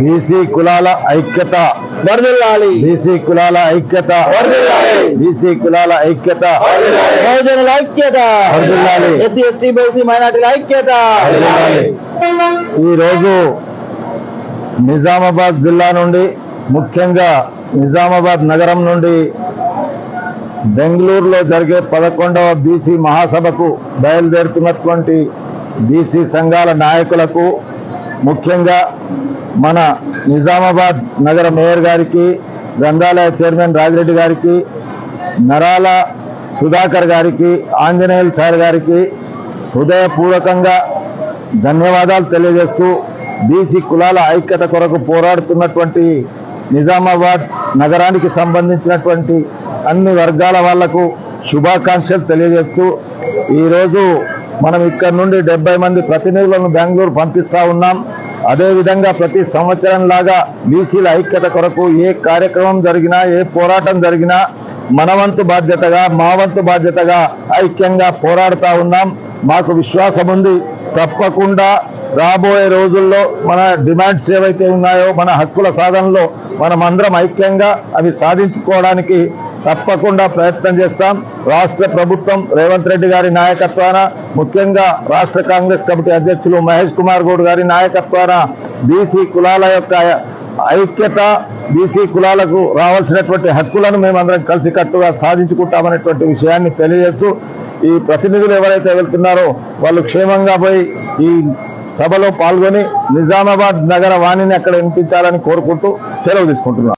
BC కులాల ఐక్యత వర్ధిల్లాలి. బీసీ కులాల ఐక్యత వర్ధిల్లాలి. బీసీ కులాల ఐక్యత బహుజనుల ఐక్యత. వర్ధిల్లాలి. ఎస్సీ ఎస్టీ బీసీ మైనార్టీల ఐక్యత. వర్ధిల్లాలి. ఈరోజు నిజామాబాద్ జిల్లా నుండి, ముఖ్యంగా నిజామాబాద్ నగరం నుండి బెంగళూరులో జరిగే 11వ బీసీ మహాసభకు బయలుదేరుతున్నటువంటి బీసీ సంఘాల నాయకులకు, ముఖ్యంగా మన నిజామాబాద్ నగర మేయర్ గారికి, గ్రంథాలయ చైర్మన్ రాజిరెడ్డి గారికి, నరాల సుధాకర్ గారికి, ఆంజనేయులు సార్ గారికి హృదయపూర్వకంగా ధన్యవాదాలు తెలియజేస్తూ, బీసీ కులాల ఐక్యత కొరకు పోరాడుతున్నటువంటి నిజామాబాద్ నగరానికి సంబంధించినటువంటి అన్ని వర్గాల వాళ్లకు శుభాకాంక్షలు తెలియజేస్తూ, ఈరోజు మనం ఇక్కడ నుండి 70 మంది ప్రతినిధులను బెంగళూరు పంపిస్తా ఉన్నాం. అదేవిధంగా ప్రతి సంవత్సరం లాగా బీసీల ఐక్యత కొరకు ఏ కార్యక్రమం జరిగినా, ఏ పోరాటం జరిగినా మన వంతు బాధ్యతగా, మా వంతు బాధ్యతగా ఐక్యంగా పోరాడుతూ ఉన్నాం. మాకు విశ్వాసం ఉంది, తప్పకుండా రాబోయే రోజుల్లో మన డిమాండ్స్ ఏవైతే ఉన్నాయో, మన హక్కుల సాధనలో మనమందరం ఐక్యంగా అవి సాధించుకోవడానికి తప్పకుండా ప్రయత్నం చేస్తాం. రాష్ట్ర ప్రభుత్వం రేవంత్ రెడ్డి గారి నాయకత్వాన, ముఖ్యంగా రాష్ట్ర కాంగ్రెస్ కమిటీ అధ్యక్షులు మహేష్ కుమార్ గౌడ్ గారి నాయకత్వాన బీసీ కులాల యొక్క ఐక్యత, బీసీ కులాలకు రావాల్సినటువంటి హక్కులను మేమందరం కలిసికట్టుగా సాధించుకుంటామనేటువంటి విషయాన్ని తెలియజేస్తూ, ఈ ప్రతినిధులు ఎవరైతే వెళ్తున్నారో వాళ్ళు క్షేమంగా పోయి ఈ సభలో పాల్గొని నిజామాబాద్ నగర వాణిని అక్కడ వినిపించాలని కోరుకుంటూ సెలవు తీసుకుంటున్నాను.